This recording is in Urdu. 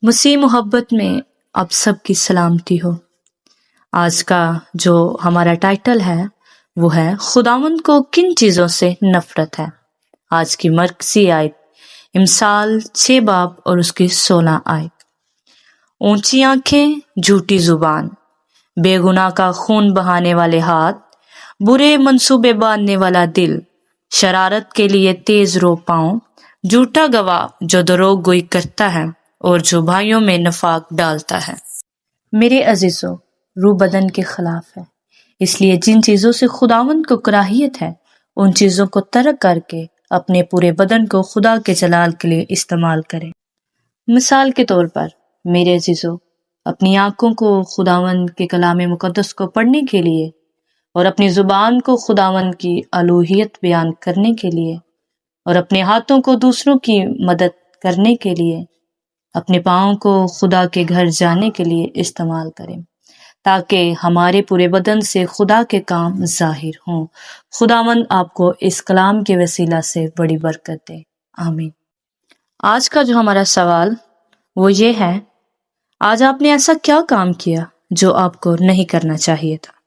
مسیح محبت میں اب سب کی سلامتی ہو۔ آج کا جو ہمارا ٹائٹل ہے وہ ہے خداوند کو کن چیزوں سے نفرت ہے۔ آج کی مرکزی آیت امثال 6 باب اور اس کی 16 آیت۔ اونچی آنکھیں، جھوٹی زبان، بے گناہ کا خون بہانے والے ہاتھ، برے منصوبے باندھنے والا دل، شرارت کے لیے تیز رو پاؤں، جھوٹا گواہ جو دروغ گوئی کرتا ہے اور جو بھائیوں میں نفاق ڈالتا ہے۔ میرے عزیزو، روح بدن کے خلاف ہے، اس لیے جن چیزوں سے خداوند کو کراہیت ہے ان چیزوں کو ترک کر کے اپنے پورے بدن کو خدا کے جلال کے لیے استعمال کریں۔ مثال کے طور پر میرے عزیزو، اپنی آنکھوں کو خداوند کے کلام مقدس کو پڑھنے کے لیے اور اپنی زبان کو خداوند کی الوہیت بیان کرنے کے لیے اور اپنے ہاتھوں کو دوسروں کی مدد کرنے کے لیے، اپنے پاؤں کو خدا کے گھر جانے کے لیے استعمال کریں تاکہ ہمارے پورے بدن سے خدا کے کام ظاہر ہوں۔ خداوند آپ کو اس کلام کے وسیلہ سے بڑی برکت دے، آمین۔ آج کا جو ہمارا سوال وہ یہ ہے، آج آپ نے ایسا کیا کام کیا جو آپ کو نہیں کرنا چاہیے تھا؟